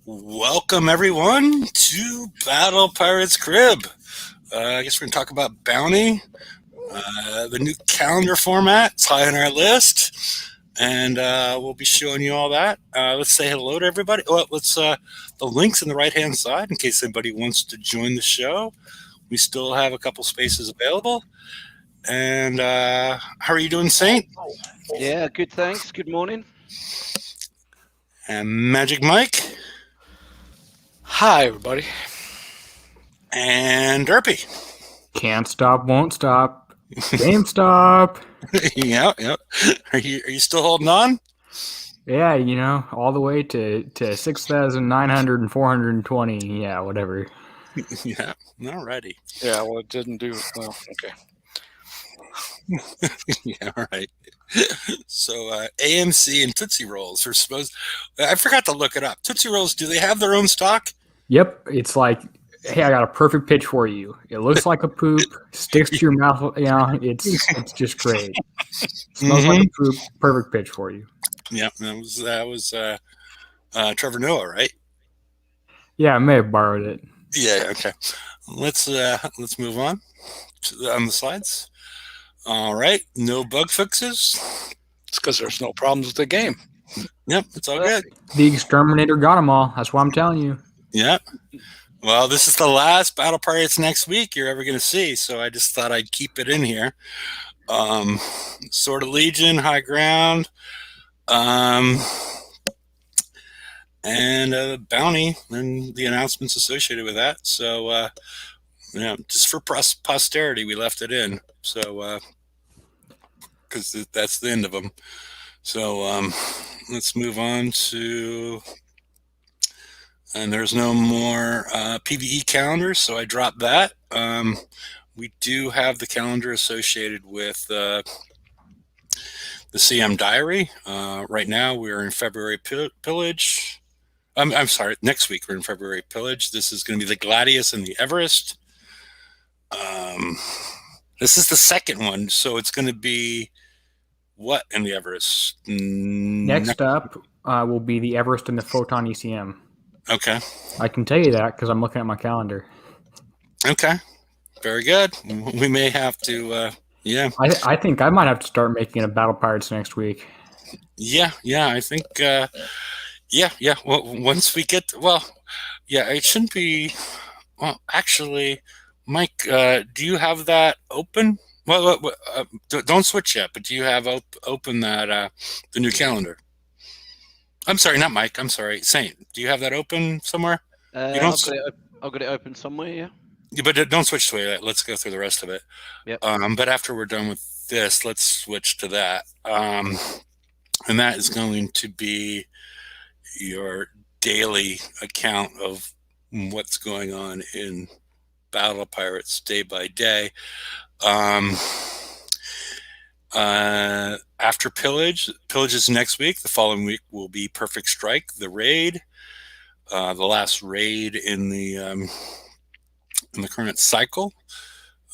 Welcome, everyone, to Battle Pirates Crib. I guess we're going to talk about Bounty, the new calendar format. It's high on our list, and we'll be showing you all that. Let's say hello to everybody. Well, the link's in the right-hand side in case anybody wants to join the show. We still have a couple spaces available. And how are you doing, Saint? Yeah, good, thanks. Good morning. And Magic Mike? Hi, everybody. And Derpy? Can't stop, won't stop. GameStop. Yeah. Are you still holding on? Yeah, all the way to 6,900 and 420. Yeah, whatever. Yeah, alrighty. Yeah, well, it didn't do well. Okay. Yeah, all right. So AMC and Tootsie Rolls are supposed. I forgot to look it up. Tootsie Rolls, do they have their own stock? Yep, it's like, hey, I got a perfect pitch for you. It looks like a poop, sticks to your mouth. It's just great. Smells like a poop. Perfect pitch for you. Yeah, that was Trevor Noah, right? Yeah, I may have borrowed it. Yeah. Okay. Let's move on on the slides. All right. No bug fixes. It's because there's no problems with the game. Yep, it's all good. The exterminator got them all. That's what I'm telling you. Yeah. Well, this is the last Battle Pirates next week you're ever going to see, so I just thought I'd keep it in here. Sword of Legion, High Ground, and Bounty, and the announcements associated with that. So, just for posterity, we left it in. So, because that's the end of them. So, let's move on to. And there's no more PvE calendars, so I dropped that. We do have the calendar associated with the CM Diary. Right now, we're in February Pillage. I'm sorry, next week we're in February Pillage. This is going to be the Gladius and the Everest. This is the second one, so it's going to be what in the Everest? Next up will be the Everest and the Photon ECM. Okay. I can tell you that because I'm looking at my calendar. Okay. Very good. We may have to, yeah. I think I might have to start making a Battle Pirates next week. Yeah. I think, yeah. Well, once we get, it shouldn't be, well, actually, Mike, do you have that open? Well, don't switch yet, but do you have open that, the new calendar? I'm sorry, not Mike. I'm sorry, Saint. Do you have that open somewhere? I've got it open somewhere, yeah. But don't switch to it. Let's go through the rest of it. Yep. But after we're done with this, let's switch to that. And that is going to be your daily account of what's going on in Battle Pirates day by day. After Pillage is next week. The following week will be Perfect Strike, the raid, the last raid in the current cycle.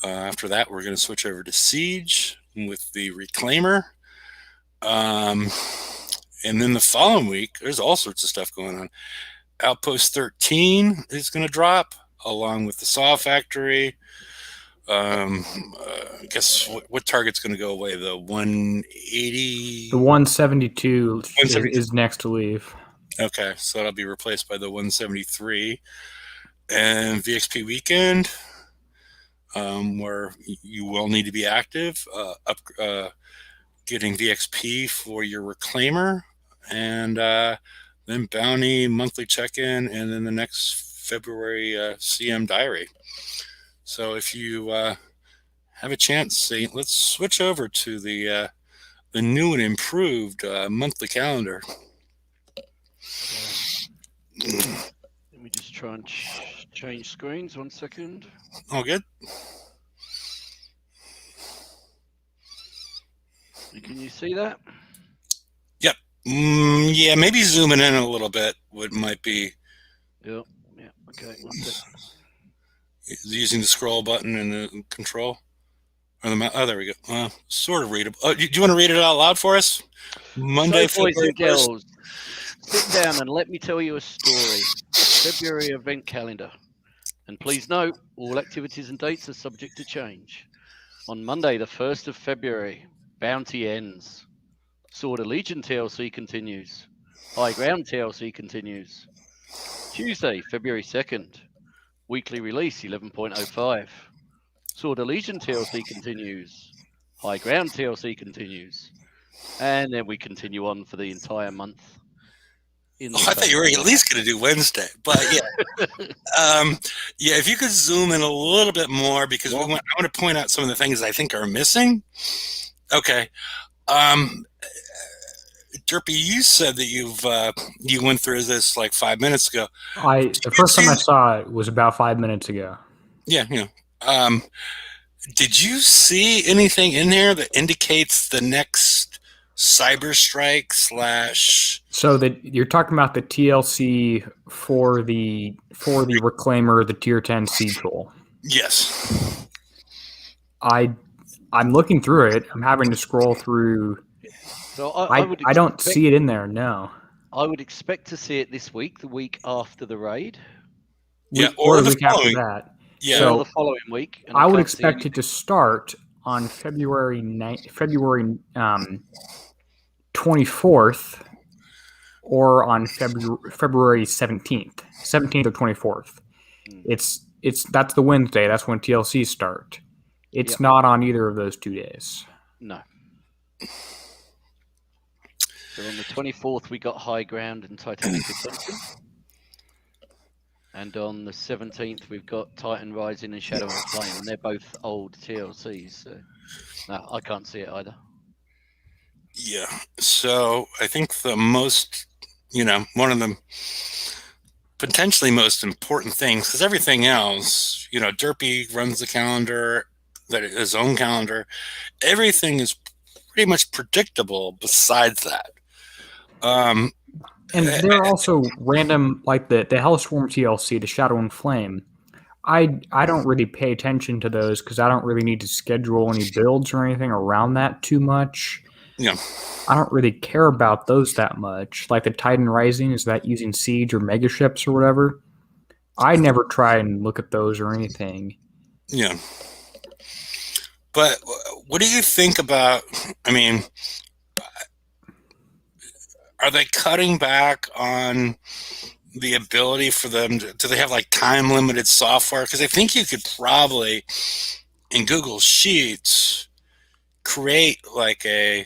After that, we're going to switch over to Siege with the Reclaimer. And then the following week, there's all sorts of stuff going on. Outpost 13 is going to drop, along with the Saw Factory. I guess what target's going to go away? The 180? The 172 is next to leave. Okay, so that'll be replaced by the 173. And VXP Weekend, where you will need to be active, getting VXP for your Reclaimer, and then Bounty monthly check-in, and then the next February CM Diary. So if you have a chance, Saint, let's switch over to the new and improved monthly calendar. Let me just try and change screens. 1 second. All good. Can you see that? Yep. Yeah, maybe zooming in a little bit might be. Yeah. Okay. 1 second. Using the scroll button and the control. Or there we go. Sort of readable. Do you want to read it out loud for us? Monday, so, boys and girls, Sit down and let me tell you a story. A February event calendar. And please note, all activities and dates are subject to change. On Monday, the 1st of February, Bounty ends. Sword of Legion TLC continues. High Ground TLC continues. Tuesday, February 2nd, weekly release 11.05. Sword of Legion TLC continues. High Ground TLC continues. And then we continue on for the entire month. I thought you were at least going to do Wednesday, but yeah. Yeah, if you could zoom in a little bit more, because I want to point out some of the things I think are missing. Okay. Derpy, you said that you went through this like 5 minutes ago. The first time I saw it was about 5 minutes ago. Yeah, did you see anything in there that indicates the next cyber strike / So that you're talking about the TLC for the Reclaimer, the Tier 10 Siege Hole. Yes. I'm looking through it. I'm having to scroll through. So I don't see it in there. No. I would expect to see it this week, the week after the raid. Yeah, or the week after that. Yeah, so or the following week. I would expect it to start on February 24th or on February 17th or 24th. That's the Wednesday. That's when TLCs start. It's not on either of those 2 days. No. So on the 24th, we got High Ground and Titanic Ascension. And on the 17th, we've got Titan Rising and Shadow and Flame. And they're both old TLCs. So no, I can't see it either. Yeah. So I think the most, one of the potentially most important things, because everything else, Derpy runs the calendar, his own calendar. Everything is pretty much predictable besides that. And there are also random, like the Hellstorm TLC, the Shadow and Flame. I don't really pay attention to those because I don't really need to schedule any builds or anything around that too much. Yeah. I don't really care about those that much. Like the Titan Rising, is that using Siege or Mega Ships or whatever? I never try and look at those or anything. Yeah. But what do you think about, are they cutting back on the ability for them do they have like time limited software? Because I think you could probably in Google Sheets create like a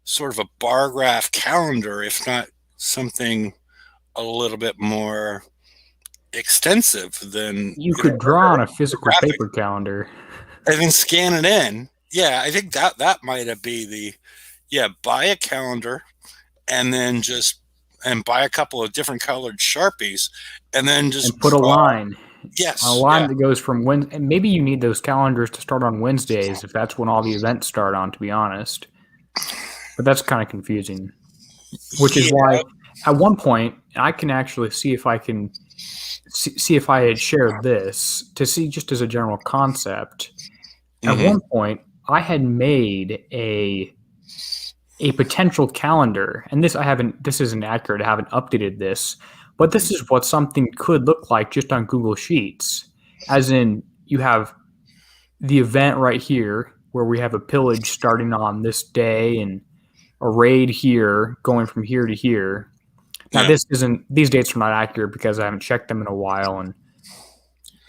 sort of a bar graph calendar, if not something a little bit more extensive than you could draw on a physical paper calendar and then scan it in. Yeah, I think that might be buy a calendar and then buy a couple of different colored Sharpies and then just put a line. Yes. A line that goes from Wednesday. And maybe you need those calendars to start on Wednesdays if that's when all the events start on, to be honest. But that's kind of confusing. Which is why at one point I can actually see if I can see if I had shared this to see just as a general concept. At one point I had made a potential calendar, and this isn't accurate. I haven't updated this, but this is what something could look like just on Google Sheets. As in, you have the event right here where we have a pillage starting on this day and a raid here going from here to here. Now, these dates are not accurate because I haven't checked them in a while and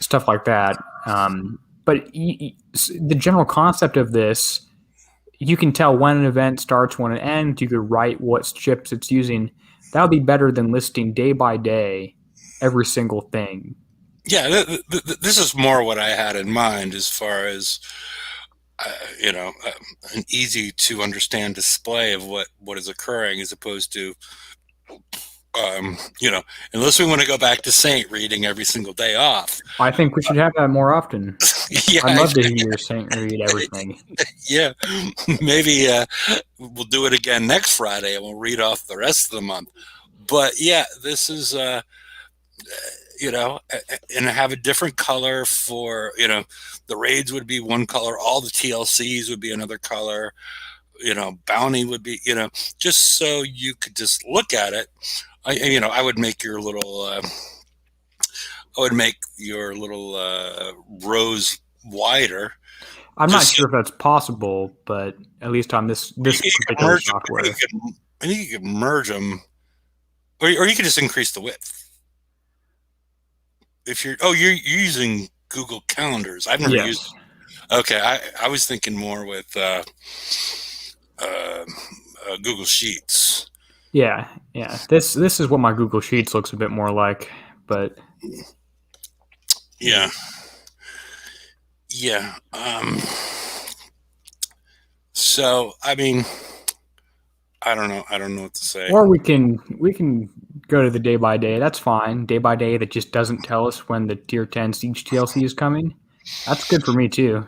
stuff like that. But the general concept of this, you can tell when an event starts, when it ends. You could write what chips it's using. That would be better than listing day by day every single thing. Yeah, this is more what I had in mind as far as an easy to understand display of what is occurring, as opposed to unless we want to go back to Saint reading every single day off. I think we should have that more often. Yeah, I'd love to hear Saint read everything. Yeah, maybe we'll do it again next Friday and we'll read off the rest of the month. But yeah, this is and have a different color for the raids would be one color, all the TLCs would be another color. bounty would be, just so you could just look at it. I would make your little, rows wider. I'm not sure if that's possible, but at least on this particular software. I think you could merge them, or you could just increase the width. If you're using Google Calendars. I've never used. Okay, I was thinking more with Google Sheets. Yeah. This is what my Google Sheets looks a bit more like, but yeah. So I mean, I don't know what to say. Or we can go to the day by day. That's fine. Day by day that just doesn't tell us when the tier 10 Siege TLC is coming. That's good for me too.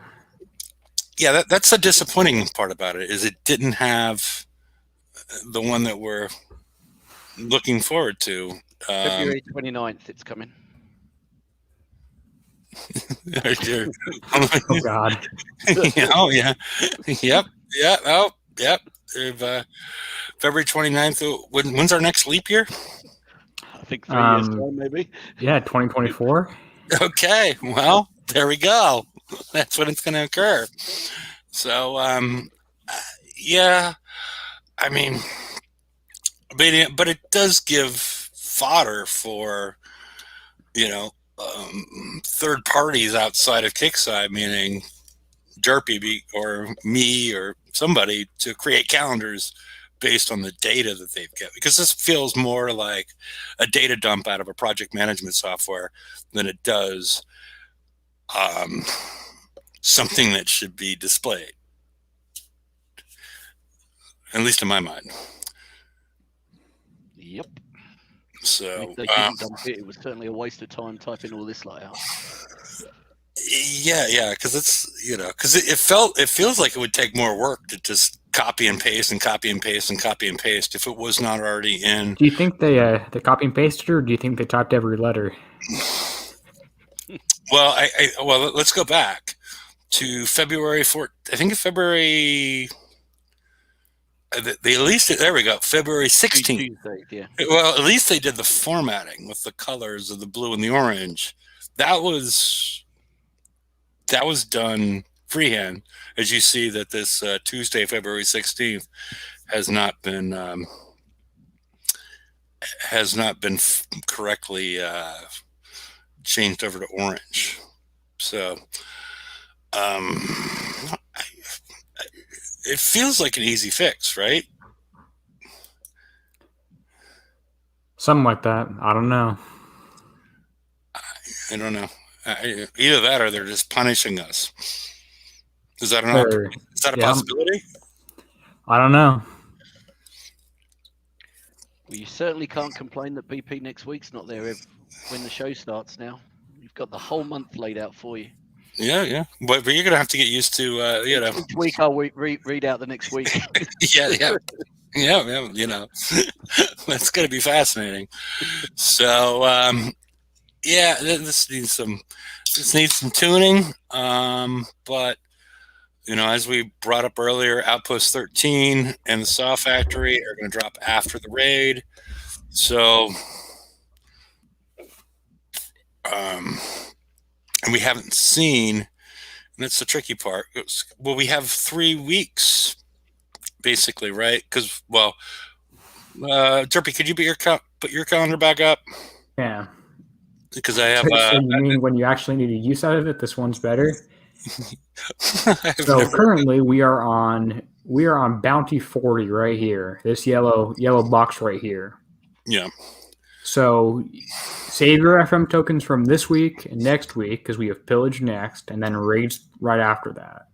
Yeah, that's the disappointing part about it, is it didn't have the one that we're looking forward to. February 29th, it's coming. Oh God. Oh yeah. Yep. Yeah. Oh yep. February 29th. When's our next leap year? I think 3 years time, maybe. Yeah, 2024. Okay. Well, there we go. That's when it's going to occur. So, yeah. I mean, but it does give fodder for, third parties outside of Kickside, meaning Derpy or me or somebody, to create calendars based on the data that they've got, because this feels more like a data dump out of a project management software than it does something that should be displayed, at least in my mind. Yep. So if they didn't dump it, it was certainly a waste of time typing all this layout. Yeah, because it's because it feels like it would take more work to just copy and paste and copy and paste and copy and paste if it was not already in. Do you think they copy and pasted, or do you think they typed every letter? Well, well, let's go back to February 4th. I think February. They at least, there we go, February 16th. Tuesday, yeah. Well, at least they did the formatting with the colors of the blue and the orange. That was done freehand. As you see that this Tuesday, February 16th, has not been correctly changed over to orange. So it feels like an easy fix, right? Something like that. I don't know. I don't know. Either that or they're just punishing us. Is that a possibility? I don't know. Well, you certainly can't complain that BP next week's not there when the show starts now. You've got the whole month laid out for you. Yeah. But you're going to have to get used to, Each week I'll read out the next week. Yeah. That's going to be fascinating. So, yeah, this needs some tuning. But, as we brought up earlier, Outpost 13 and the Saw Factory are going to drop after the raid. So, and we haven't seen, and that's the tricky part. Well, we have 3 weeks, basically, right? Because, Derpy, could you put your calendar back up? Yeah. Because I have. So you mean when you actually need a use out of it, this one's better? So currently we are on bounty 40 right here. This yellow box right here. Yeah. So save your FM tokens from this week and next week, because we have pillage next, and then raids right after that.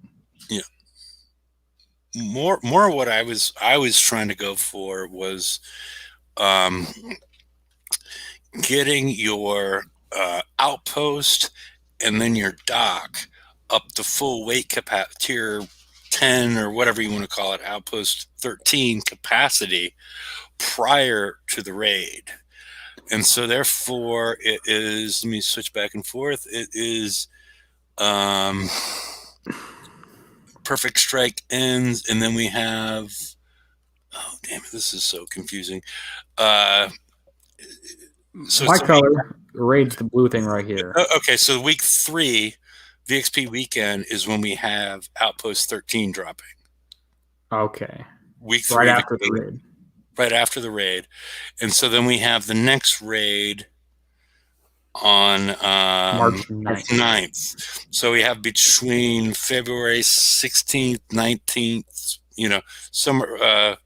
Yeah. More what I was trying to go for was getting your outpost and then your dock up to full weight capacity, tier 10 or whatever you want to call it, outpost 13 capacity prior to the raid. And so therefore it is, let me switch back and forth. It is Perfect Strike ends, and then we have. Oh damn it! This is so confusing. So My it's color raid's the blue thing right here. okay. So week 3, VXP weekend is when we have Outpost 13 dropping. Okay. Week 3, Right after the raid. right after the raid, and so then we have the next raid on March 9th. So we have between February 16th, 19th, somewhere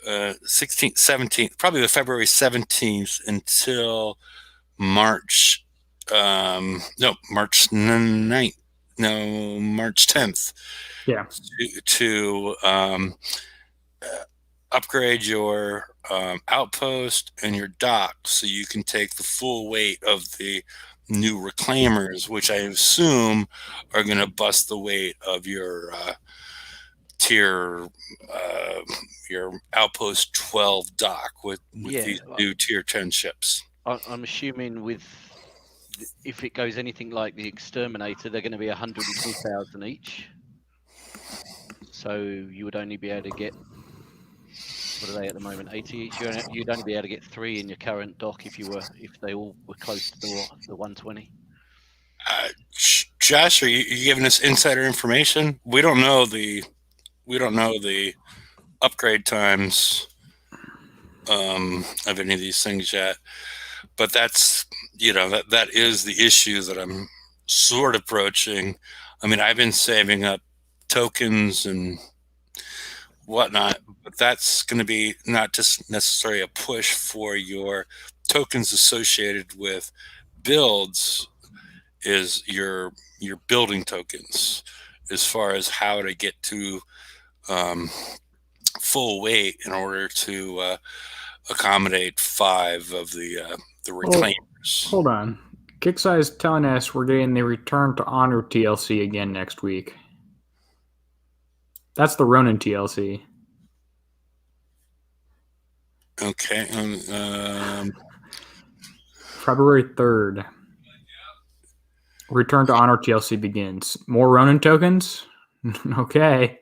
16th, 17th, probably the February 17th until March, March 9th, March 10th. Yeah. To upgrade your outpost and your dock so you can take the full weight of the new reclaimers, which I assume are going to bust the weight of your tier, your outpost 12 dock with these new tier 10 ships. I'm assuming if it goes anything like the Exterminator, they're going to be 102,000 each. So you would only be able to get, what are they at the moment, 80 each? You'd only be able to get 3 in your current dock if they all were close to the 120. Josh, are you giving us insider information? We don't know the upgrade times of any of these things yet, but that's that is the issue that I'm sort of broaching. I mean, I've been saving up tokens and whatnot, but that's going to be not just necessarily a push for your tokens associated with builds, is your building tokens as far as how to get to full weight in order to accommodate 5 of the reclaimers. Hold on. Kicksai is telling us we're getting the Return to Honor TLC again next week. That's the Ronin TLC. Okay. February 3rd. Return to Honor TLC begins. More Ronin tokens? Okay.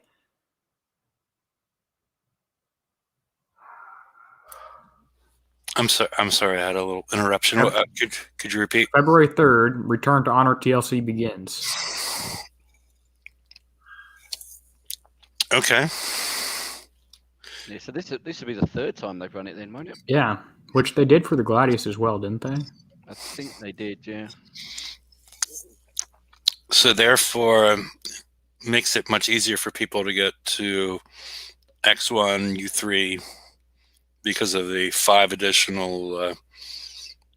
I'm sorry. I had a little interruption. Could you repeat? February 3rd, Return to Honor TLC begins. Okay. Yeah, so this will be the 3rd time they've run it then, won't it? Yeah, which they did for the Gladius as well, didn't they? I think they did, yeah. So therefore, makes it much easier for people to get to X1, U3 because of the 5 additional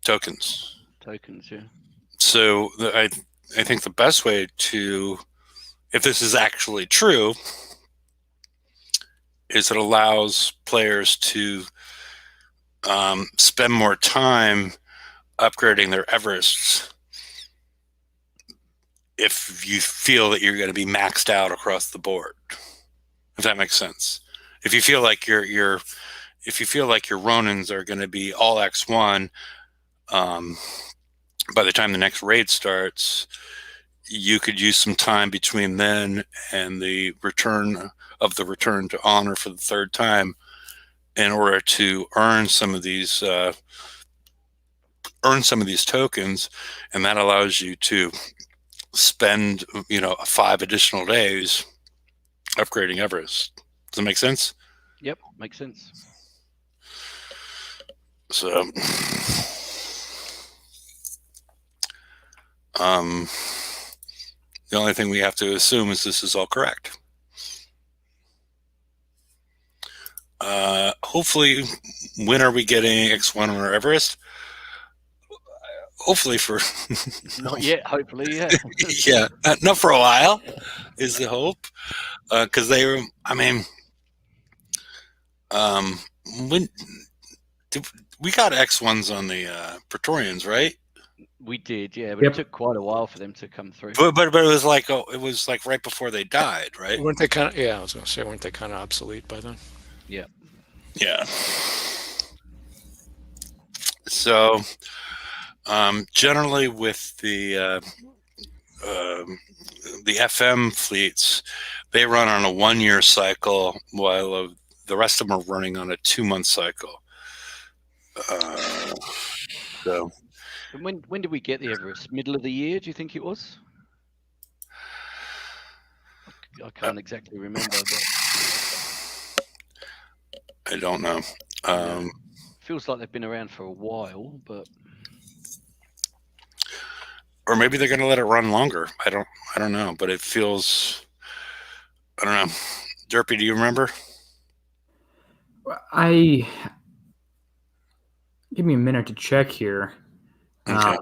tokens. Tokens, yeah. So I think the best way to, if this is actually true, is it allows players to spend more time upgrading their Everests if you feel that you're going to be maxed out across the board. If that makes sense. If you feel like your Ronins are going to be all X1 by the time the next raid starts, you could use some time between then and the return to honor for the 3rd time in order to earn some of these tokens, and that allows you to spend 5 additional days upgrading Everest. Does that make sense? Yep, makes sense. So the only thing we have to assume is this is all correct. Hopefully, when are we getting X1 on our Everest? Hopefully for Not yet, hopefully, yeah. yeah, not for a while is the hope, because they were. I mean, when we got X1s on the Praetorians, right? We did, yeah, but It took quite a while for them to come through. But it was like right before they died, right? Weren't they kind of? Yeah, I was going to say, weren't they kind of obsolete by then? Yeah. Yeah. So, generally with the the FM fleets, they run on a 1-year cycle, while the rest of them are running on a 2-month cycle. So, And when did we get the Everest? Middle of the year, do you think it was? I can't exactly remember, but I don't know. yeah. Feels like they've been around for a while, but or maybe they're going to let it run longer. I don't know, but it feels, I don't know. Derpy, do you remember? Give me a minute to check here. Okay.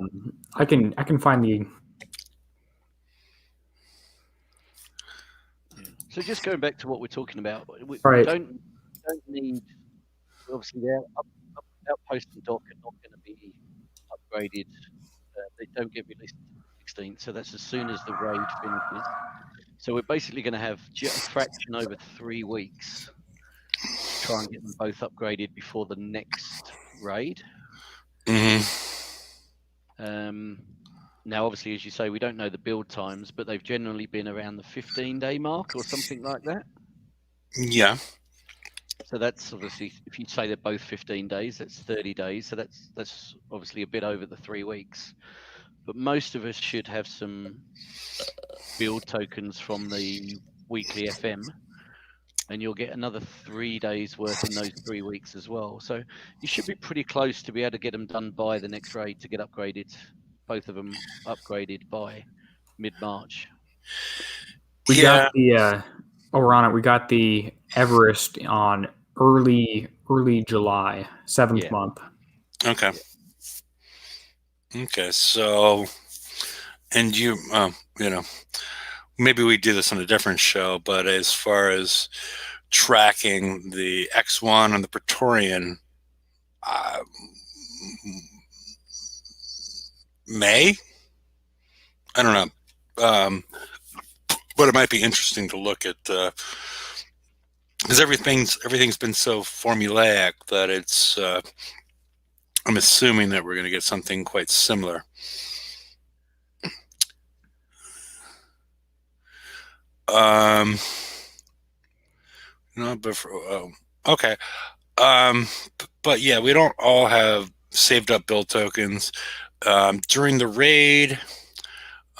I can find the. yeah. So just going back to what we're talking about, we Right. don't need, obviously the outpost and dock are not going to be upgraded. They don't get released until the 16th, so that's as soon as the raid finishes. So we're basically going to have a fraction over 3 weeks to try and get them both upgraded before the next raid. Now, obviously, as you say, we don't know the build times, but they've generally been around the 15-day mark or something like that. Yeah. So that's obviously, if you say they're both 15 days, that's 30 days. So that's obviously a bit over the 3 weeks. But most of us should have some build tokens from the weekly FM, and you'll get another 3 days worth in those 3 weeks as well. So you should be pretty close to be able to get them done by the next raid to get upgraded, both of them upgraded by mid-March. We got the we're on it. We got the Everest on early July, 7th month. Okay. Okay. So, and you know, maybe we do this on a different show, but as far as tracking the X1 and the Praetorian, May? I don't know. But it might be interesting to look at, because everything's been so formulaic that it's, I'm assuming that we're going to get something quite similar. No, but okay. But yeah, we don't all have saved up build tokens. During the raid,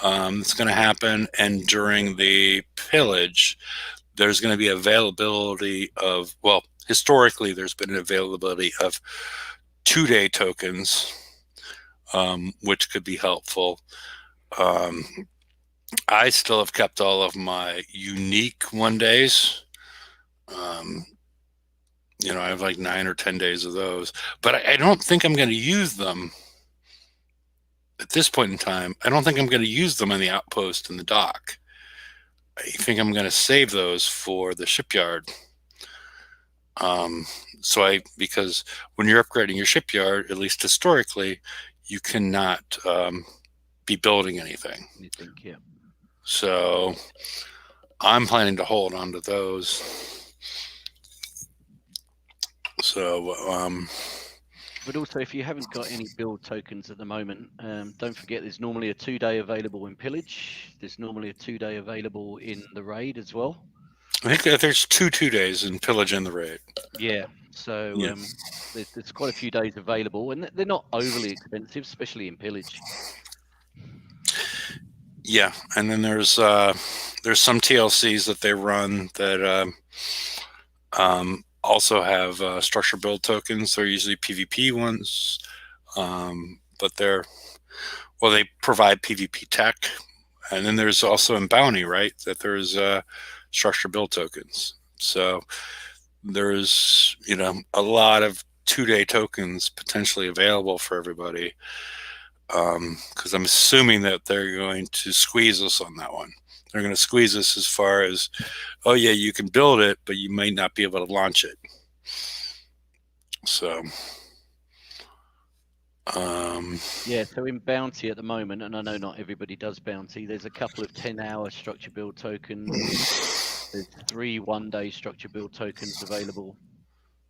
it's going to happen, and during the pillage, there's going to be availability of, well, historically, there's been an availability of 2-day tokens, which could be helpful. I still have kept all of my unique 1 days. I have like 9 or 10 days of those, but I don't think I'm going to use them at this point in time. I don't think I'm going to use them on the outpost and the dock. I think I'm going to save those for the shipyard. Because when you're upgrading your shipyard, at least historically, you cannot be building anything. Yeah. So I'm planning to hold on to those. So, but also, if you haven't got any build tokens at the moment, don't forget there's normally a 2-day available in pillage. There's normally a 2-day available in the raid as well. I think there's 2 days in pillage and the raid. Yeah. So there's quite a few days available, and they're not overly expensive, especially in pillage. Yeah, and then there's some TLCs that they run that also have structure build tokens. They're usually PvP ones, but they provide PvP tech. And then there's also in Bounty, right, that there's structure build tokens. So there's a lot of 2-day tokens potentially available for everybody. Because I'm assuming that they're going to squeeze us on that one. They're going to squeeze us as far as, oh yeah, you can build it, but you might not be able to launch it. So, so in Bounty at the moment, and I know not everybody does Bounty, there's a couple of 10-hour structure build tokens. There's 3 1-day structure build tokens available.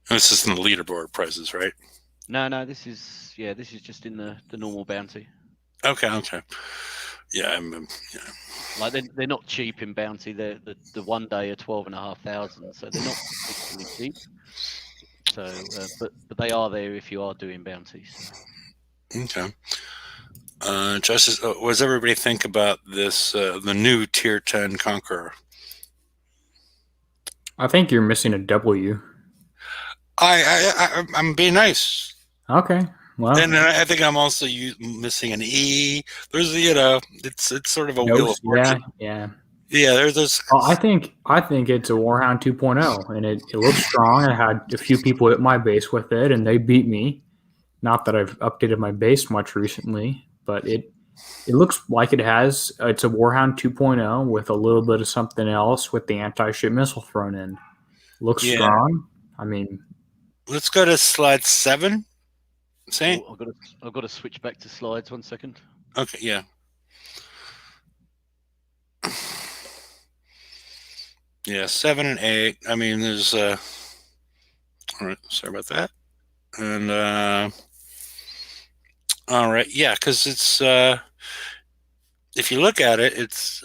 This is in the leaderboard prices, right? No, this is just in the normal Bounty. Okay. Yeah, Like they're not cheap in bounty. They're the 1 day are 12,500, so they're not particularly cheap. So, but they are there if you are doing bounties. So. okay. Justice, what does everybody think about this? The new Tier 10 Conqueror. I think you're missing a W. I'm being nice, Okay. Well, and I think I'm also missing an E. There's it's sort of a no, wheel of fortune. yeah. Yeah, there's I think it's a Warhound 2.0, and it looks strong. I had a few people at my base with it, and they beat me. Not that I've updated my base much recently, but it looks like it's a Warhound 2.0 with a little bit of something else with the anti-ship missile thrown in. Looks strong. I mean, let's go to slide 7. Saint. Oh, I've got to switch back to slides 1 second. Okay, yeah. Yeah, 7 and 8. I mean, there's all right. Sorry about that. And all right, yeah, because it's if you look at it, it's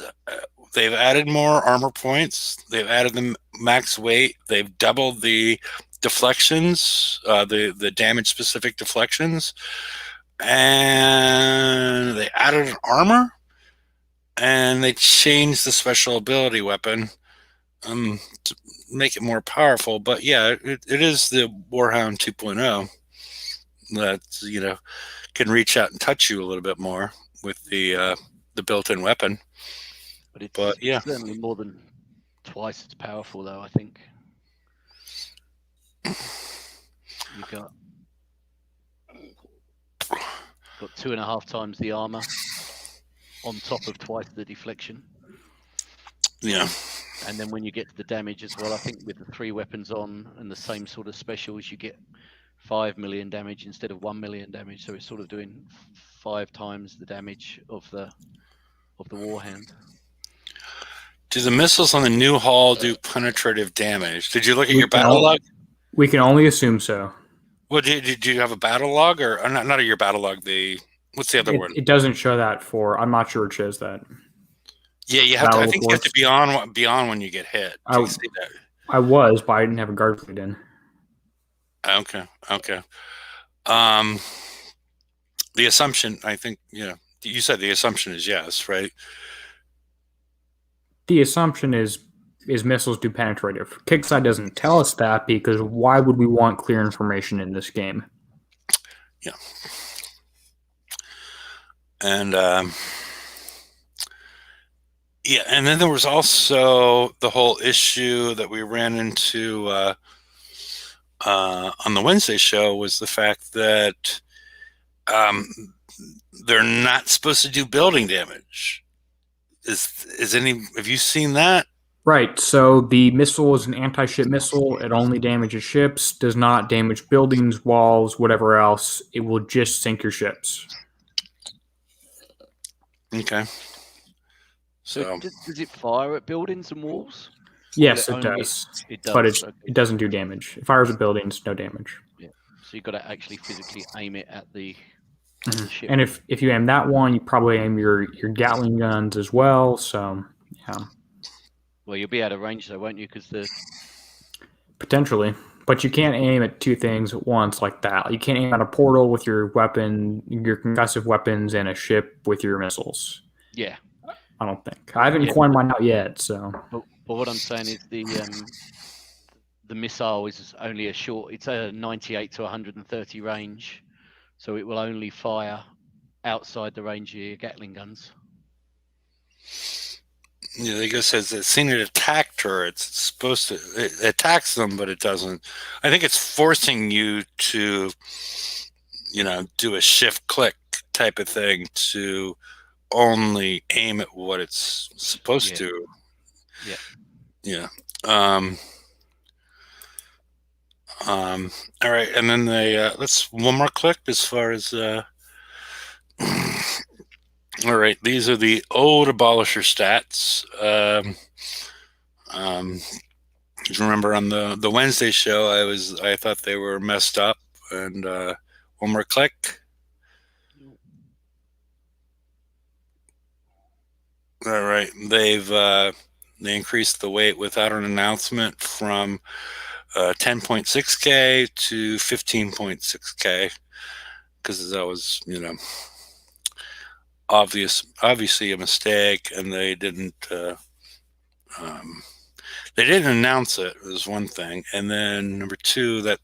they've added more armor points. They've added the max weight. They've doubled the deflections, the damage specific deflections, and they added an armor, and they changed the special ability weapon to make it more powerful. But yeah, it is the Warhound 2.0 that can reach out and touch you a little bit more with the built-in weapon. But it's certainly more than twice as powerful, though. I think you got 2.5 times the armor on top of twice the deflection. Yeah. And then when you get to the damage as well, I think with the 3 weapons on and the same sort of specials, you get 5 million damage instead of 1 million damage. So it's sort of doing 5 times the damage of the Warhound. Do the missiles on the new hull do penetrative damage? Did you look at your battle log? We can only assume so. Well, did you have a battle log or not your battle log? What's the other one? It doesn't show that I'm not sure it shows that. Yeah, you have to. I think you have to be on when you get hit. Do you see that? I was, but I didn't have a guard fleet in. Okay. The assumption, I think, you said the assumption is yes, right? The assumption is missiles do penetrative. Kickside doesn't tell us that because why would we want clear information in this game? Yeah. And yeah, and then there was also the whole issue that we ran into on the Wednesday show was the fact that they're not supposed to do building damage. Have you seen that? Right. So the missile is an anti-ship missile. It only damages ships, does not damage buildings, walls, whatever else. It will just sink your ships. Okay. So does it fire at buildings and walls? Yes, it does. It does. But it doesn't do damage. It fires at buildings, no damage. Yeah. So you've got to actually physically aim it at the ship. And if you aim that one, you probably aim your Gatling guns as well. So yeah. Well, you'll be out of range though, won't you? Potentially. But you can't aim at 2 things at once like that. You can't aim at a portal with your weapon, your concussive weapons, and a ship with your missiles. Yeah. I don't think. I haven't coined mine out yet, so. But what I'm saying is the missile is only it's a 98 to 130 range, so it will only fire outside the range of your Gatling guns. Yeah, they just says it's seen it attack turrets. It's supposed to it attacks them, but it doesn't. I think it's forcing you to, do a shift click type of thing to only aim at what it's supposed to. Yeah. Yeah. All right, and then let's one more click as far as all right, these are the old abolisher stats. Remember on the Wednesday show, I thought they were messed up, and one more click. All right. They increased the weight without an announcement from 10.6K to 15.6K because that was, obviously a mistake, and um, they didn't announce it. Was one thing, and then number two, that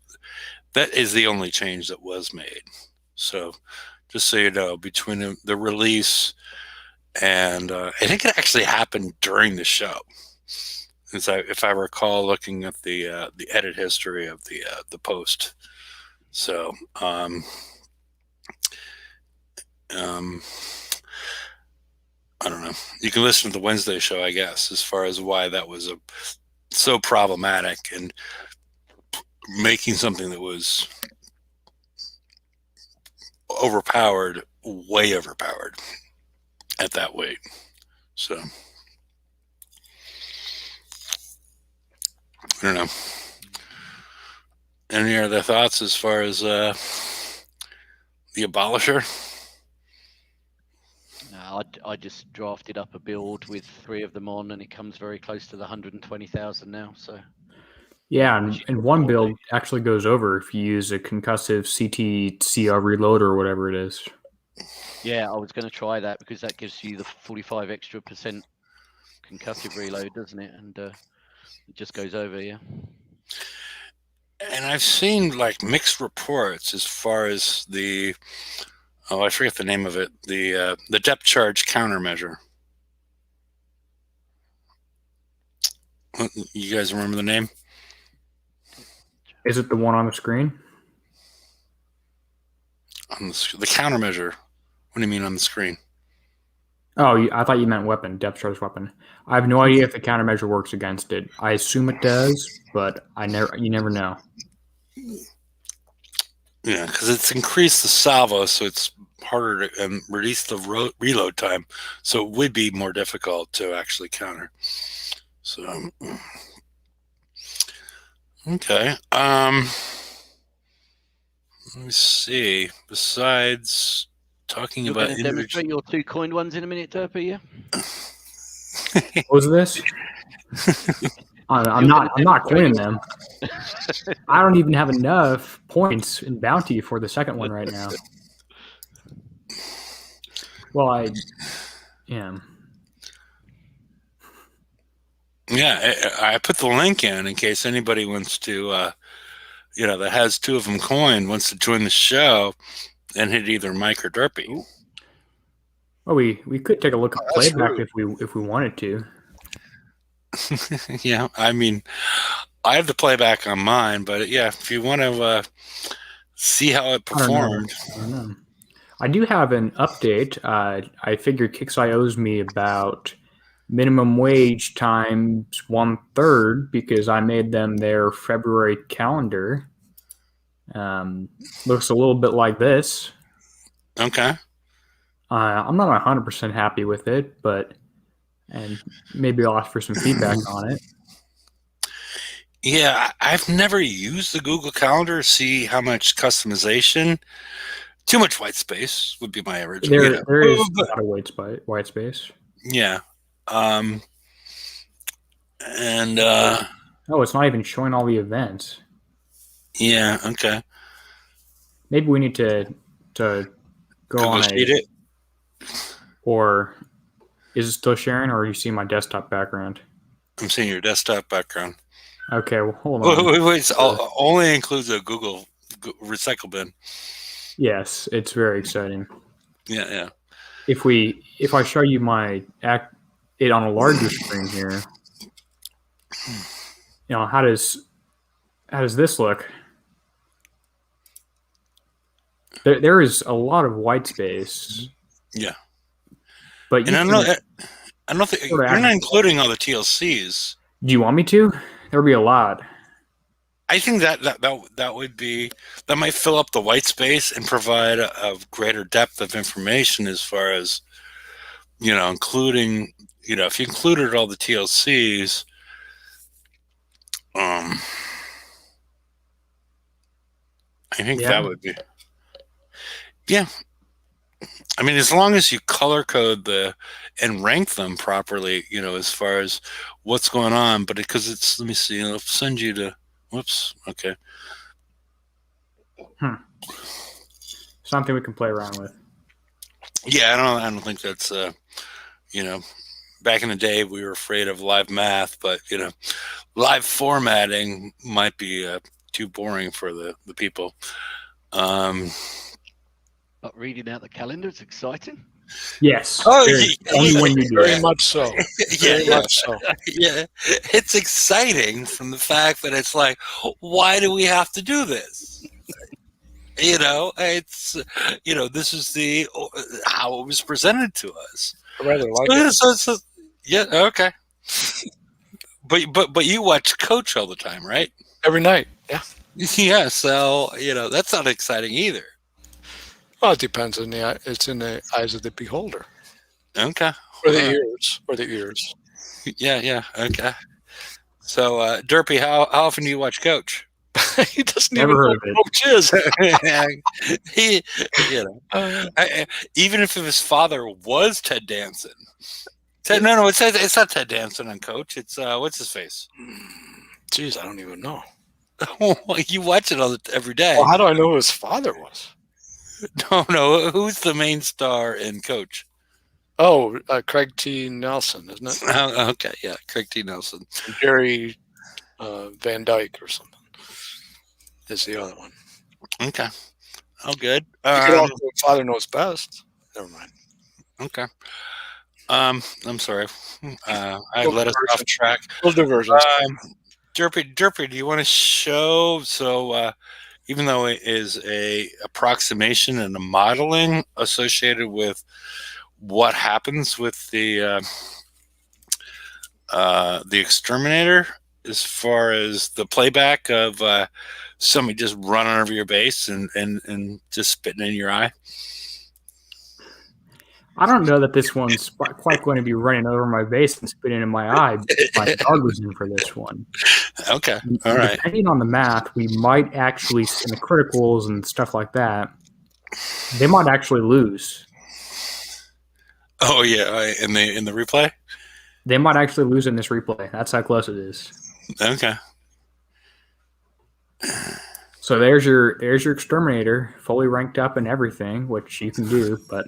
is the only change that was made. So, just so you know, between the release and I think it actually happened during the show. If I recall, looking at the edit history of the post. So, um, I don't know. You can listen to the Wednesday show, I guess, as far as why that was so problematic and making something that was overpowered, way overpowered at that weight. So, I don't know. Any other thoughts as far as the abolisher? No, I just drafted up a build with 3 of them on, and it comes very close to the 120,000 now. So Yeah, as you and said one before, build Dave. actually goes over if you use a concussive CTCR reloader or whatever it is. Yeah, I was going to try that because that gives you the 45 extra percent concussive reload, doesn't it? And it just goes over, yeah. And I've seen like mixed reports as far as I forget the name of it, the depth charge countermeasure. You guys remember the name? Is it the one on the screen? On the countermeasure. What do you mean on the screen? Oh, I thought you meant weapon, depth charge weapon. I have no idea if the countermeasure works against it. I assume it does, but you never know. Yeah, because it's increased the salvo, so it's harder to reduce the reload time, so it would be more difficult to actually counter. So, okay. Let me see. Besides talking You're about going to demonstrate your 2 coined ones in a minute, Derpy, yeah? What was this? I'm not coining them. I don't even have enough points in bounty for the second one right now. Well, yeah. Yeah, I put the link in case anybody wants to, that has 2 of them coined, wants to join the show and hit either Mike or Derpy. Ooh. Well, we could take a look at playback if we wanted to. Yeah, I mean, I have the playback on mine, but yeah, if you want to see how it performed. I don't know. I do have an update. I figured Kixeye owes me about minimum wage times 1/3 because I made them their February calendar. Looks a little bit like this. Okay. I'm not 100% happy with it, and maybe I'll ask for some feedback on it. Yeah, I've never used the Google Calendar to see how much customization. Too much white space would be my original. There is a lot of white space. Yeah. And Oh, it's not even showing all the events. yeah, okay. Maybe we need to go Google on Sheet it. Or is it still sharing, or are you seeing my desktop background? I'm seeing your desktop background. Okay, well, hold on. Wait, only includes a Google recycle bin. Yes, it's very exciting. Yeah. If I show you it on a larger screen here, how does this look? There is a lot of white space. Yeah. But I don't think you're not including all the TLCs. Do you want me to? There would be a lot. I think that might fill up the white space and provide a greater depth of information as far as, including, if you included all the TLCs, I think that would be, yeah. I mean, as long as you color code and rank them properly, as far as what's going on. But because let me see, it'll send you to. Whoops. Okay. Something we can play around with. Yeah, I don't think that's back in the day we were afraid of live math, but live formatting might be too boring for the people. But reading out the calendar, it's exciting. Yes. Oh, only when you do Very that. much so. Very much so. Yeah, it's exciting from the fact that it's like, why do we have to do this? It's this is how it was presented to us. I rather like it. Yeah, okay. But you watch Coach all the time, right? Every night. Yeah. Yeah, so that's not exciting either. Well, it depends on it's in the eyes of the beholder. Okay. Or the ears. Or the ears. Yeah, okay. So, Derpy, how often do you watch Coach? He doesn't Never even heard know of it. what Coach is. he, even if his father was Ted Danson. No, it's not Ted Danson on Coach. It's what's his face? Jeez, I don't even know. You watch it every day. Well, how do I know who his father was? No. Who's the main star in Coach? Oh, Craig T. Nelson, isn't it? Okay, yeah, Craig T. Nelson. Jerry Van Dyke or something is the other one. Okay. Oh, good. You could also Father Knows Best. Never mind. Okay. I'm sorry. I let us off track. Those diversions. Derpy, do you want to show? So, even though it is a approximation and a modeling associated with what happens with the exterminator, as far as the playback of somebody just running over your base and just spitting in your eye. I don't know that this one's quite going to be running over my base and spitting in my eye. My dog was in for this one. Okay, all right. Depending on the math, we might actually, in the criticals and stuff like that, they might actually lose. Oh yeah, in the replay, they might actually lose in this replay. That's how close it is. Okay. So there's your exterminator, fully ranked up and everything, which you can do, but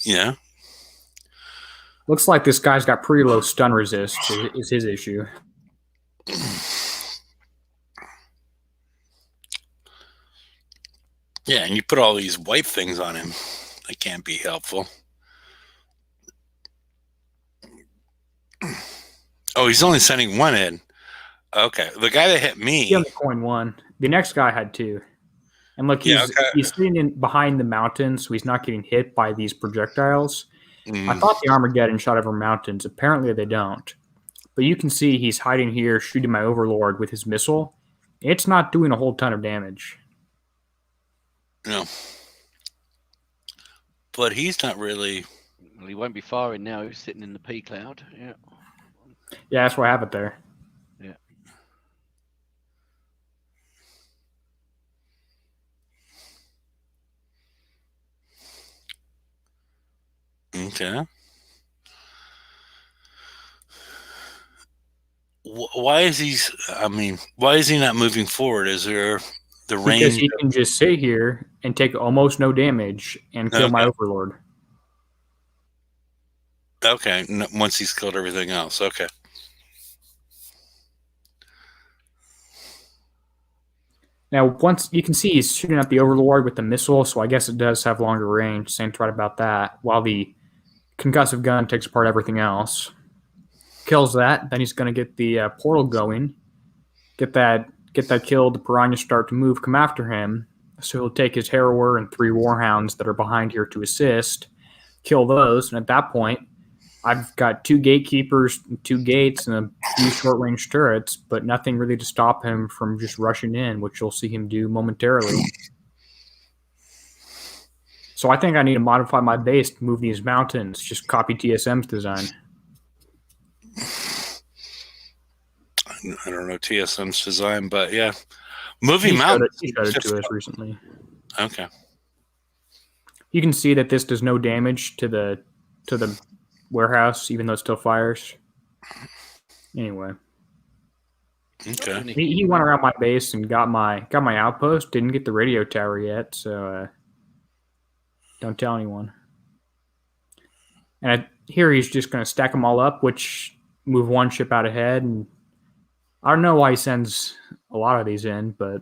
yeah. Looks like this guy's got pretty low stun resist is his issue. Yeah, and you put all these white things on him. That can't be helpful. Oh, he's only sending one in. Okay. The guy that hit me. He only coined one. The next guy had two. And look, he's sitting in behind the mountain, so he's not getting hit by these projectiles. I thought the Armageddon shot over mountains. Apparently they don't. But you can see he's hiding here, shooting my Overlord with his missile. It's not doing a whole ton of damage. No. But he's not really... Well, he won't be firing now. He's sitting in the P cloud. Yeah. Yeah, that's why I have it there. Yeah. Okay. Why is he not moving forward? Is there the range? Because he can just sit here and take almost no damage and kill my Overlord. Okay, once he's killed everything else. Okay. Now, once you can see he's shooting at the Overlord with the missile, so I guess it does have longer range. Saint's right about that. While the concussive gun takes apart everything else. Kills that, then he's going to get the portal going. Get that killed. The piranhas start to move, come after him. So he'll take his Harrower and 3 Warhounds that are behind here to assist. Kill those, and at that point, I've got 2 gatekeepers, 2 gates, and a few short-range turrets, but nothing really to stop him from just rushing in, which you'll see him do momentarily. So I think I need to modify my base to move these mountains. Just copy TSM's design. I don't know TSM's design, but yeah. Moving mountains. He showed it to us recently. Okay. You can see that this does no damage to the warehouse, even though it still fires. Anyway, Okay. he went around my base and got my outpost. Didn't get the radio tower yet, so don't tell anyone. And here he's just going to stack them all up, which move one ship out ahead. And I don't know why he sends a lot of these in, but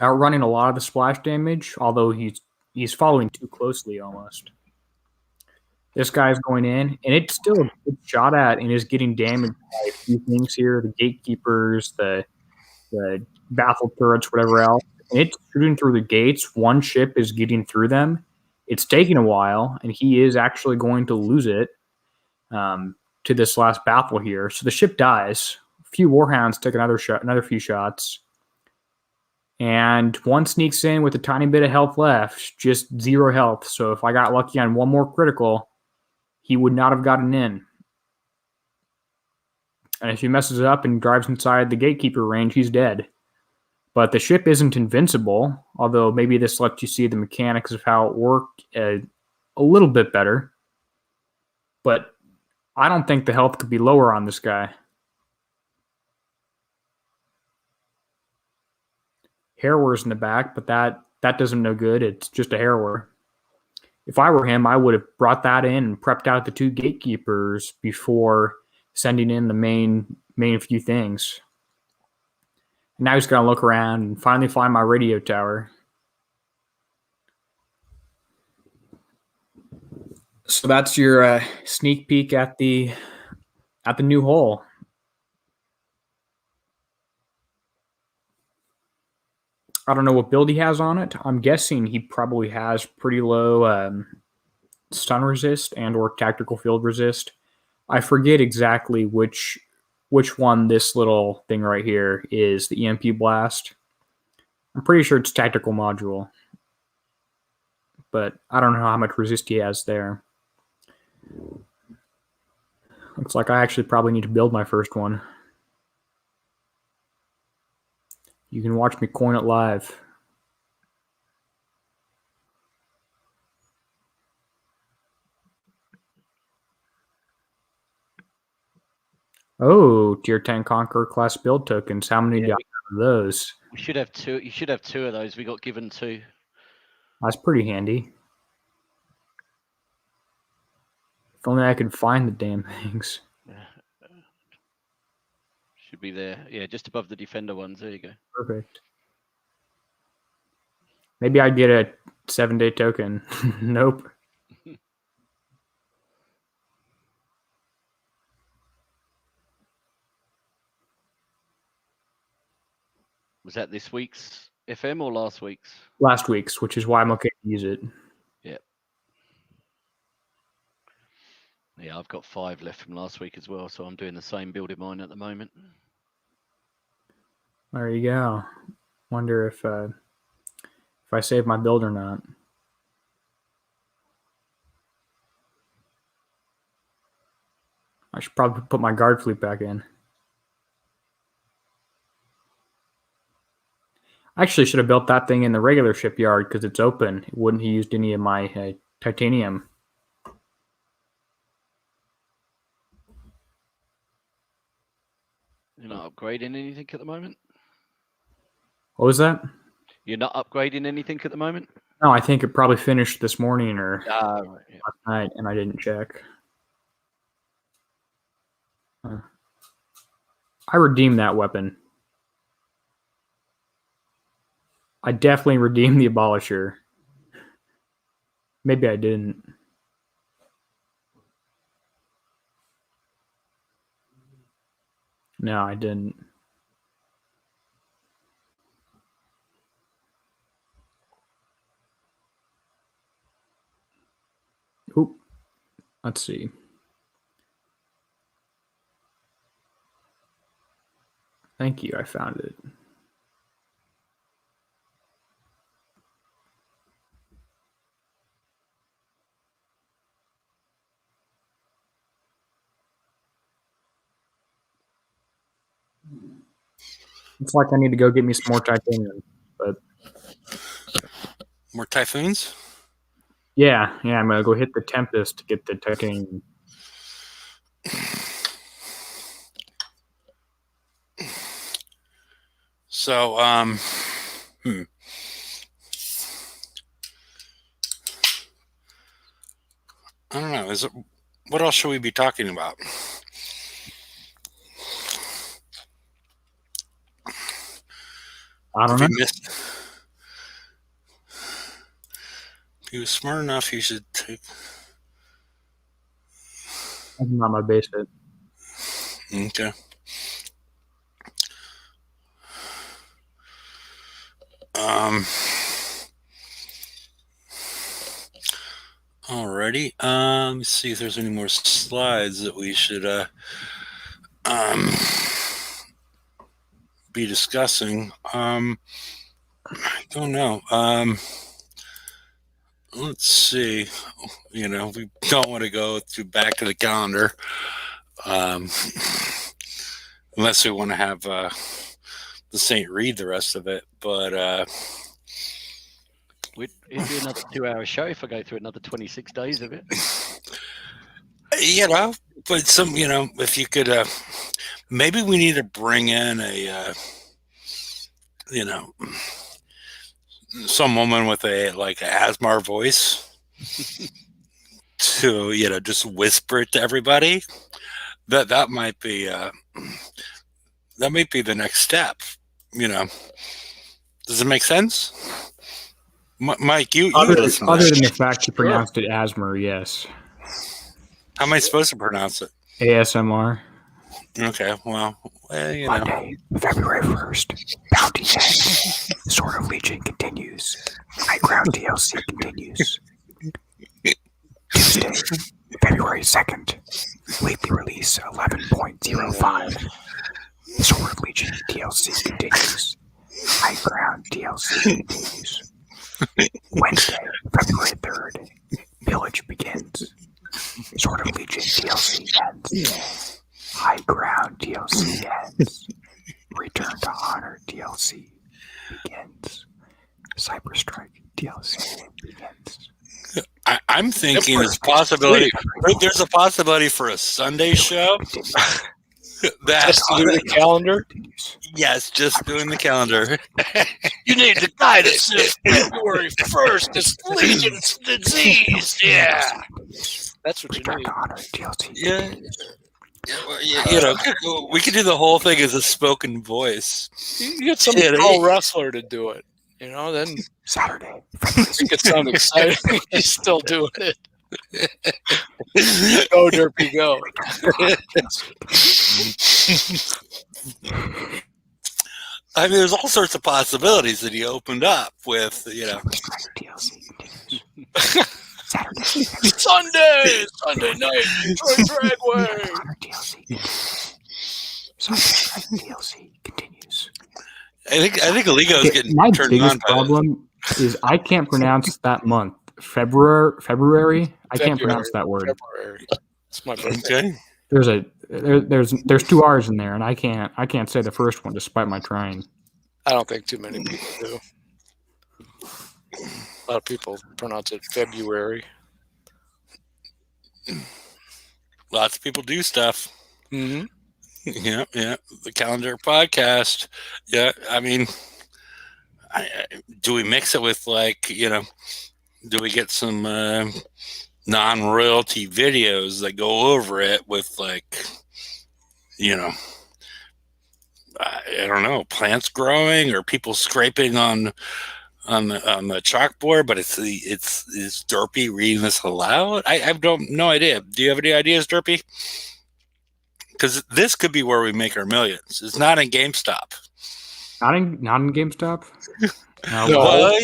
outrunning a lot of the splash damage, although he's following too closely almost. This guy's going in, and it's still a good shot at and is getting damaged by a few things here, the gatekeepers, the baffle turrets, whatever else. And it's shooting through the gates. One ship is getting through them. It's taking a while, and he is actually going to lose it to this last baffle here. So the ship dies. A few warhounds take another few shots. And one sneaks in with a tiny bit of health left, just 0 health. So if I got lucky on one more critical, he would not have gotten in. And if he messes up and drives inside the gatekeeper range, he's dead. But the ship isn't invincible, although maybe this lets you see the mechanics of how it worked a little bit better. But I don't think the health could be lower on this guy. Harrower's in the back, but that doesn't no good. It's just a Harrower. If I were him, I would have brought that in and prepped out the 2 gatekeepers before sending in the main few things. And now he's going to look around and finally find my radio tower. So that's your sneak peek at the new hole. I don't know what build he has on it. I'm guessing he probably has pretty low stun resist and or tactical field resist. I forget exactly which one this little thing right here is, the EMP blast. I'm pretty sure it's tactical module. But I don't know how much resist he has there. Looks like I actually probably need to build my first one. You can watch me coin it live. Oh, tier 10 Conqueror class build tokens. How many do you have of those? We should have 2. You should have 2 of those. We got given 2. That's pretty handy. If only I could find the damn things. Should be there. Yeah, just above the defender ones. There you go. Perfect. Maybe I'd get a 7-day token. Nope. Was that this week's FM or last week's? Last week's, which is why I'm okay to use it. Yeah. Yeah, I've got 5 left from last week as well, so I'm doing the same build in mine at the moment. There you go. Wonder if I save my build or not. I should probably put my guard fleet back in. I actually should have built that thing in the regular shipyard because it's open. It wouldn't have used any of my titanium. You're not upgrading anything at the moment? What was that? You're not upgrading anything at the moment? No, I think it probably finished this morning or Right, yeah. last night, and I didn't check. I redeemed that weapon. I definitely redeemed the Abolisher. Maybe I didn't. No, I didn't. Oop. Let's see. Thank you, I found it. It's like I need to go get me some more titanium, but More typhoons? Yeah, I'm gonna go hit the Tempest to get the titanium. So, I don't know. What else should we be talking about? I don't know. If he was smart enough, he should take. That's not my base hit. Okay. Alrighty. Let me see if there's any more slides that we should be discussing. I don't know. Let's see. We don't want to go back to the calendar, unless we want to have the Saint read the rest of it. But It'd be another 2-hour show if I go through another 26 days of it. But if you could, maybe we need to bring in a, some woman with a Asmar voice to, just whisper it to everybody. That might be the next step. Does it make sense? Mike, you listen to other that. than the fact you pronounced it Asmer, yes. How am I supposed to pronounce it? ASMR. Okay, well, Monday, February 1st, Bounty ends. Sword of Legion continues. High Ground DLC continues. Tuesday, February 2nd, weekly release 11.05. Sword of Legion DLC continues. High Ground DLC continues. Wednesday, February 3rd, Village begins. Sword of Legion DLC ends. High Ground DLC ends. Return to Honor DLC begins. Cyber Strike DLC begins. I'm thinking there's possibility. There's a possibility for a Sunday show. Just to do the calendar? Yes, just doing the calendar. You need to guide us to February 1st. It's Legion's disease. Yeah. That's what you Return need. to Honor DLC. Yeah. We could do the whole thing as a spoken voice. You get some pro wrestler to do it. Then Saturday, make it sound exciting. He's still doing it. Go, Derpy, go. I mean, there's all sorts of possibilities that he opened up with, DLC Saturday, Sunday night, Detroit Dragway. Honor DLC. Sunday DLC continues. I think Aligo's getting My turned biggest on by problem is I can't pronounce that month. February. I can't pronounce that word. February. It's my this. birthday. Okay. There's 2 R's in there, and I can't say the first one despite my trying. I don't think too many people do. A lot of people pronounce it February. Lots of people do stuff. Mm-hmm. Yeah. The calendar podcast. Yeah, I mean, do we mix it with do we get some non-royalty videos that go over it with I don't know, plants growing or people scraping on the chalkboard, but it's Derpy reading this aloud? I have no idea. Do you have any ideas, Derpy? Because this could be where we make our millions. It's not in GameStop. Not in GameStop. No. Well, I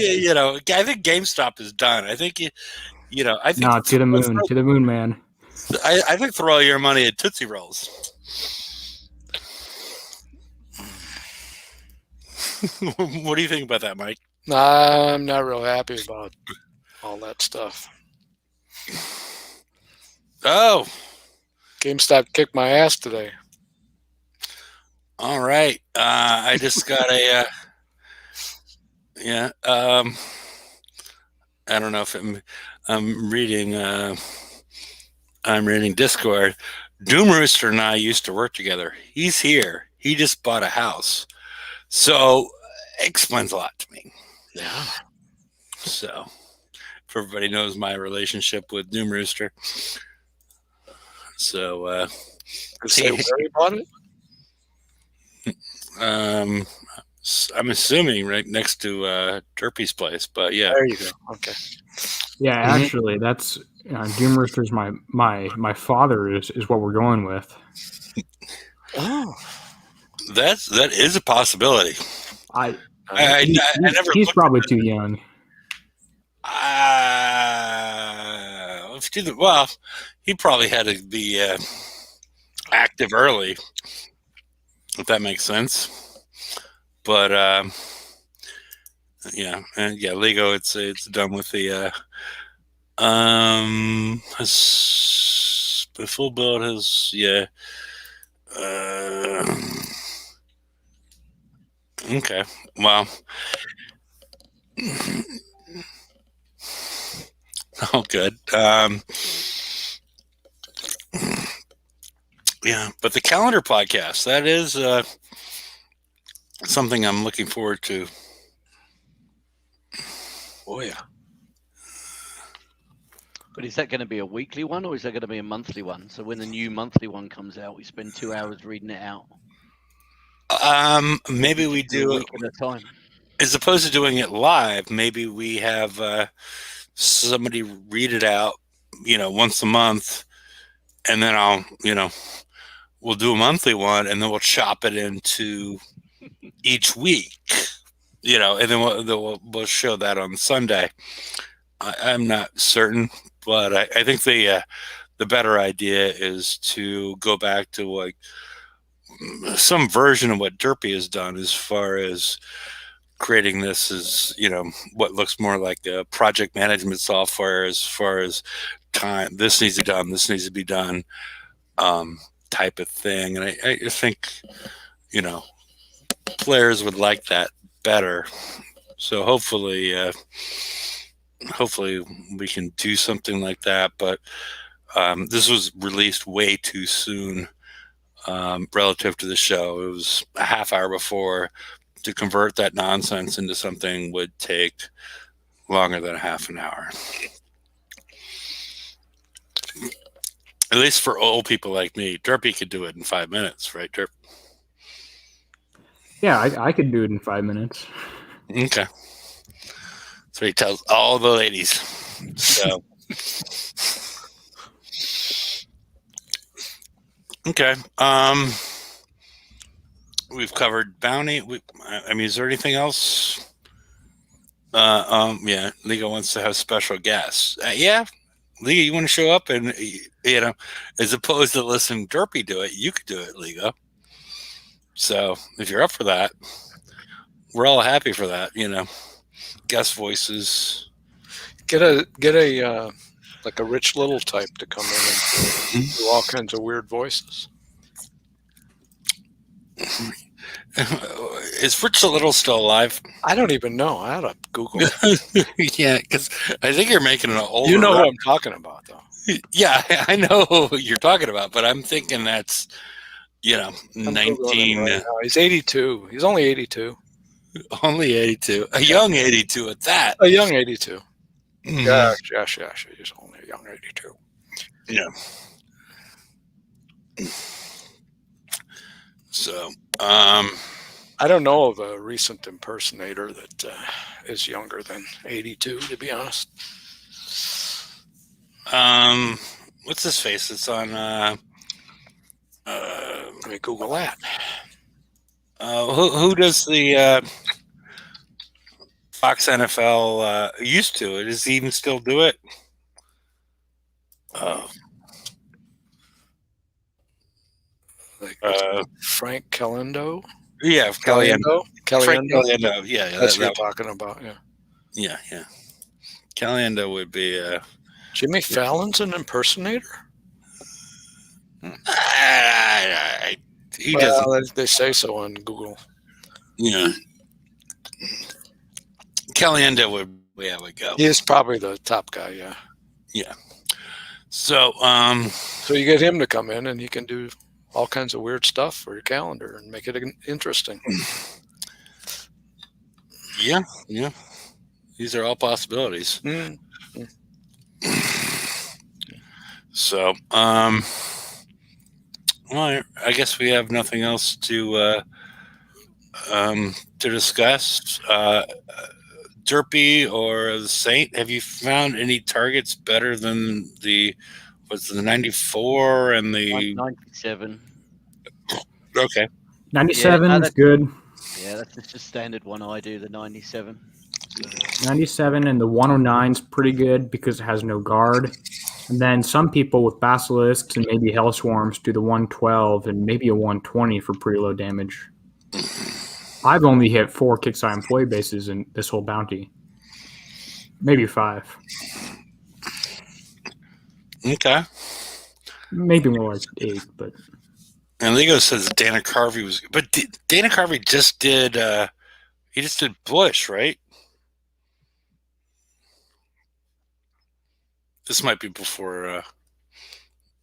think GameStop is done. I think I think No, to the moon, man. I think throw all your money at Tootsie Rolls. What do you think about that, Mike? I'm not real happy about all that stuff. Oh, GameStop kicked my ass today. all right. I just got a I don't know if I'm reading. I'm reading Discord. Doom Rooster and I used to work together. He's here. He just bought a house, so it explains a lot to me. Yeah. So, if everybody knows my relationship with Doom Rooster, so Say where he bought it? I'm assuming right next to Derpy's place, but yeah. There you go. Okay. Yeah, actually, that's Doom Rooster's my father is what we're going with. Oh. That is a possibility. I never. He's probably too young. Well, he probably had to be active early, if that makes sense. But yeah, and yeah, Lego. It's done with the the full build has okay. Well. Oh, good. Yeah, but the calendar podcast, that is something I'm looking forward to. Oh, yeah. But is that going to be a weekly one or is that going to be a monthly one? So when the new monthly one comes out, we spend 2 hours reading it out. Maybe we do a week at a time. As opposed to doing it live, maybe we have somebody read it out, once a month, and then we'll do a monthly one, and then we'll chop it into each week, and then we'll show that on Sunday. I'm not certain, but I think the better idea is to go back to like some version of what Derpy has done as far as creating this as what looks more like a project management software as far as time. This needs to be done. This needs to be done, type of thing. And I think players would like that better. So hopefully we can do something like that. But this was released way too soon relative to the show. It was a half hour before. To convert that nonsense into something would take longer than a half an hour. At least for old people like me. Derpy could do it in 5 minutes, right, Derp? Yeah, I could do it in 5 minutes. Okay. So he tells all the ladies. So. Okay. We've covered bounty. Is there anything else? Yeah, Liga wants to have special guests. Yeah, Liga, you want to show up and as opposed to listening Derpy do it, you could do it, Liga. So if you're up for that, we're all happy for that. Guest voices. Get a like a Rich Little type to come in and do all kinds of weird voices. Is Rich Little still alive? I don't even know. I had to Google. Yeah, because I think you're making an old. You know who I'm talking about, though. Yeah, I know who you're talking about, but I'm thinking that's 19. Right, he's 82. He's only 82. Only 82. A young 82 at that. A young 82. Mm-hmm. Yes. He's only a young 82. Yeah. So, I don't know of a recent impersonator that is younger than 82, to be honest. What's his face? It's on. Let me Google that. Who does the Fox NFL used to? Does he even still do it? Frank Caliendo? Yeah, Caliendo. Caliendo. Yeah, that's what you're talking about. Yeah. Caliendo would be. Jimmy Fallon's an impersonator. He doesn't. They say so on Google. Yeah. Caliendo would typically how it go. He is probably the top guy, yeah. Yeah. So, So you get him to come in, and he can do all kinds of weird stuff for your calendar and make it interesting. yeah. These are all possibilities. Mm. So, well, I guess we have nothing else to discuss. Derpy or the Saint, have you found any targets better than the 94 and the 97. okay? 97 no, is good. Yeah, that's just a standard one I do, the 97. 97 and the 109 is pretty good because it has no guard. And then some people with basilisks and maybe hellswarms do the 112 and maybe a 120 for pretty low damage. I've only hit 4 Kixeye employee bases in this whole bounty. Maybe 5. Okay. Maybe more like 8, but And Lego says Dana Carvey was, but Dana Carvey just did. He just did Bush, right? This might be before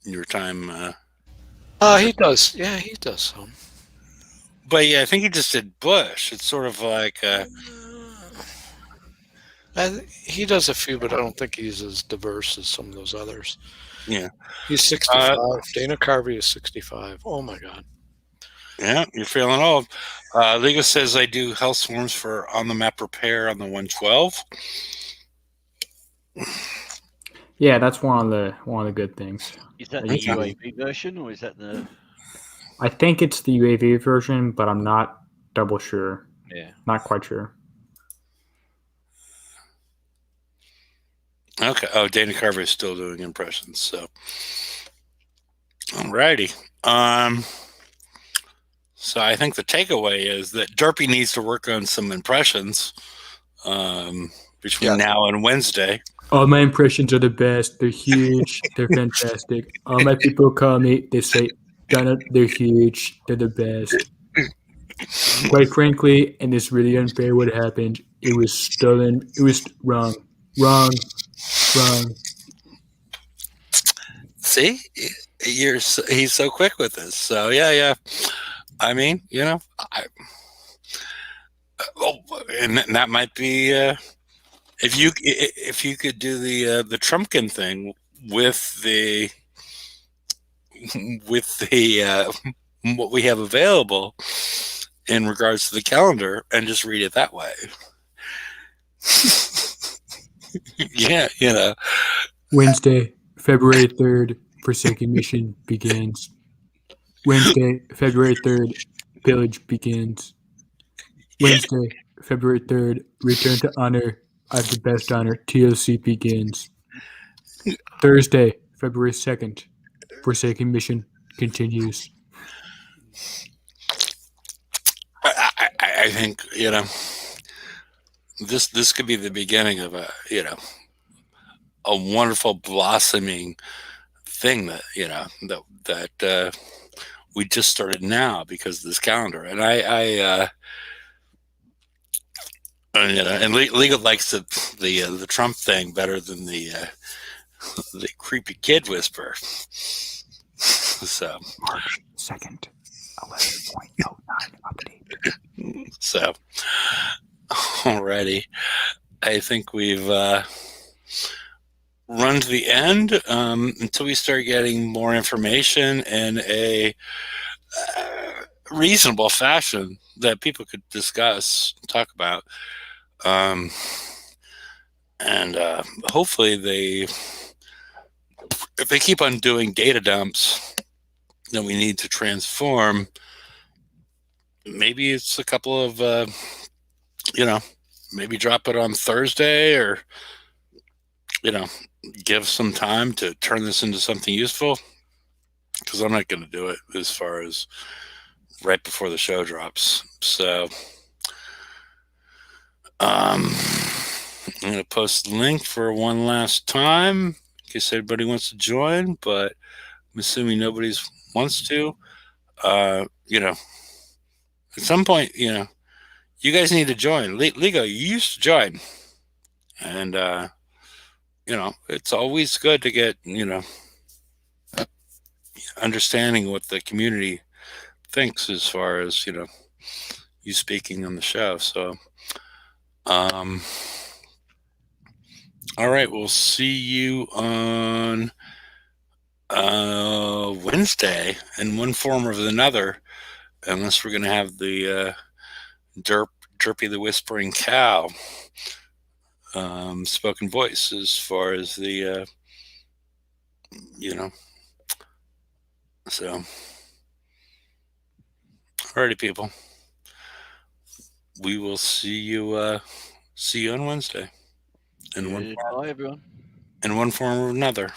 your time. He does. Yeah, he does some. But yeah, I think he just did Bush. It's sort of like he does a few, but I don't think he's as diverse as some of those others. yeah. He's 65. Dana Carvey is 65. Oh my God. Yeah, you're feeling old. Lego says I do health swarms for on the map repair on the 112. yeah, that's one of the good things. Is that the UAV version or is that the? I think it's the UAV version, but I'm not double sure. Yeah. Not quite sure. Okay. Oh, Dana Carvey is still doing impressions. So, alrighty. So I think the takeaway is that Derpy needs to work on some impressions between now and Wednesday. All my impressions are the best. They're huge. They're fantastic. All my people call me. They say, "Donald, they're huge. They're the best." Quite frankly, and it's really unfair what happened. It was stolen. It was wrong. See, he's so quick with this. So yeah. I mean, and that might be if you could do the Trumpkin thing with the what we have available in regards to the calendar and just read it that way. Yeah, Wednesday, February 3rd, Forsaken Mission begins. Wednesday, February 3rd, Pillage begins. Wednesday, February 3rd, Return to Honor. I have the best honor. TLC begins. Thursday, February 2nd, Forsaken Mission continues. I think this could be the beginning of a wonderful blossoming thing that we just started now because of this calendar. And and Legal likes the Trump thing better than the creepy kid whisper. So March 2nd, 11.09 update. So alrighty, I think we've run to the end until we start getting more information in a reasonable fashion that people could discuss, talk about, and hopefully if they keep on doing data dumps that we need to transform, maybe it's a couple of maybe drop it on Thursday or give some time to turn this into something useful, because I'm not going to do it as far as right before the show drops. So I'm going to post the link for one last time in case everybody wants to join, but I'm assuming nobody wants to. At some point, you guys need to join. Lego, you used to join, And it's always good to get understanding what the community thinks as far as you speaking on the show. So all right, we'll see you on Wednesday in one form or another, unless we're going to have the Derpy the Whispering Cow spoken voice as far as the so alrighty, people, we will see you on Wednesday in Bye, everyone. one form or another.